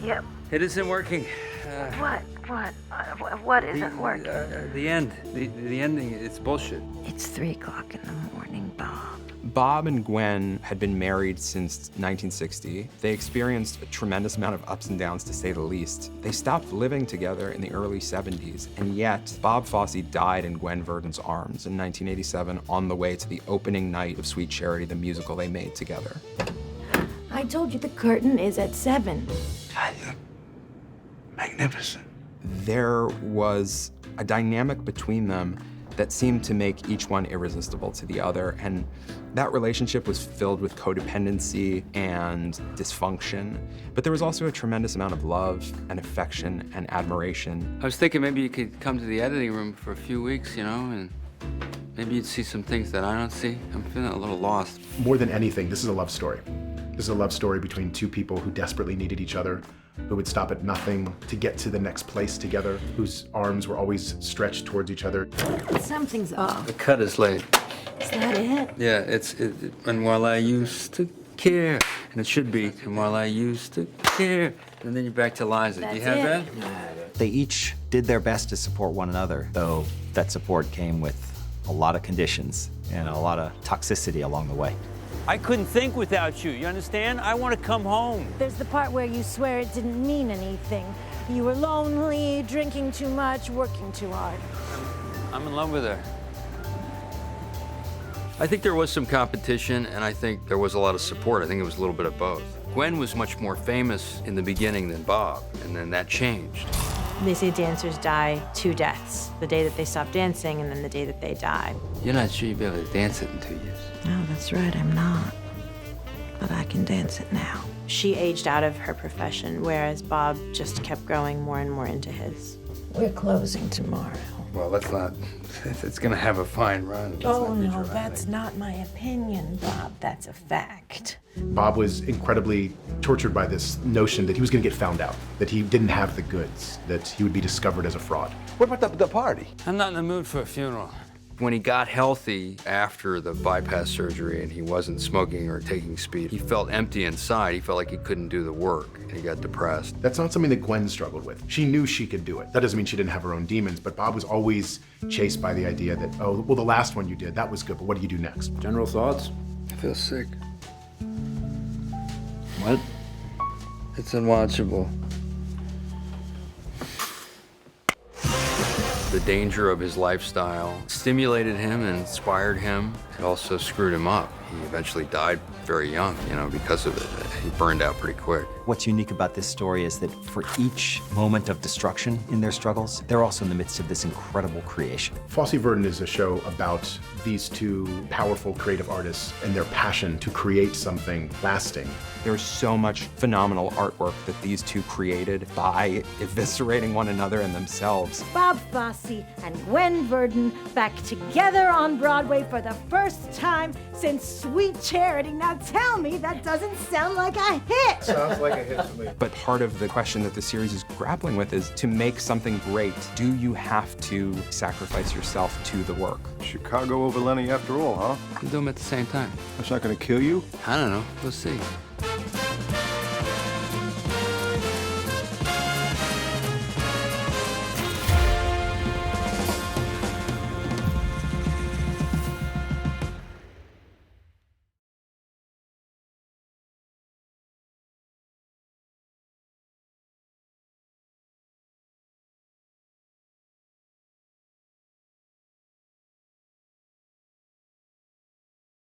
Yep. It isn't working. What isn't working? The end. The ending, it's bullshit. It's 3 o'clock in the morning, Bob. Bob and Gwen had been married since 1960. They experienced a tremendous amount of ups and downs, to say the least. They stopped living together in the early 70s, and yet Bob Fosse died in Gwen Verdon's arms in 1987 on the way to the opening night of Sweet Charity, the musical they made together. I told you the curtain is at 7. God, you're magnificent. There was a dynamic between them that seemed to make each one irresistible to the other, and that relationship was filled with codependency and dysfunction, but there was also a tremendous amount of love and affection and admiration. I was thinking maybe you could come to the editing room for a few weeks, you know, and maybe you'd see some things that I don't see. I'm feeling a little lost. More than anything, this is a love story. This is a love story between two people who desperately needed each other, who would stop at nothing to get to the next place together, whose arms were always stretched towards each other. Something's off. The cut is late. Is that it? Yeah, and while I used to care, and it should be, and while I used to care, and then you're back to Liza. Do you have That's that? They each did their best to support one another, though that support came with a lot of conditions and a lot of toxicity along the way. I couldn't think without you, you understand? I want to come home. There's the part where you swear it didn't mean anything. You were lonely, drinking too much, working too hard. I'm in love with her. I think there was some competition, and I think there was a lot of support. I think it was a little bit of both. Gwen was much more famous in the beginning than Bob, and then that changed. They say dancers die 2 deaths. The day that they stop dancing and then the day that they die. You're not sure you'll be able to dance it in 2 years. No, that's right, I'm not. But I can dance it now. She aged out of her profession, whereas Bob just kept growing more and more into his. We're closing tomorrow. Well, let's not. It's gonna have a fine run. Let's Oh, not be no, dramatic. that's not my opinion, Bob. That's a fact. Bob was incredibly tortured by this notion that he was going to get found out, that he didn't have the goods, that he would be discovered as a fraud. What about the party? I'm not in the mood for a funeral. When he got healthy after the bypass surgery and he wasn't smoking or taking speed, he felt empty inside. He felt like he couldn't do the work, and he got depressed. That's not something that Gwen struggled with. She knew she could do it. That doesn't mean she didn't have her own demons, but Bob was always chased by the idea that, oh, well, the last one you did, that was good, but what do you do next? General thoughts? I feel sick. What? It's unwatchable. The danger of his lifestyle stimulated him and inspired him. It also screwed him up. He eventually died very young, you know, because of it. He burned out pretty quick. What's unique about this story is that for each moment of destruction in their struggles, they're also in the midst of this incredible creation. Fosse Verdon is a show about these two powerful creative artists and their passion to create something lasting. There's so much phenomenal artwork that these two created by eviscerating one another and themselves. Bob Fosse and Gwen Verdon back together on Broadway for the first time since Sweet Charity. Now tell me that doesn't sound like a hit. Sounds like a hit to me. But part of the question that the series is grappling with is, to make something great, do you have to sacrifice yourself to the work? Chicago over Lenny after all, huh? We can do them at the same time. That's not gonna kill you? I don't know. We'll see.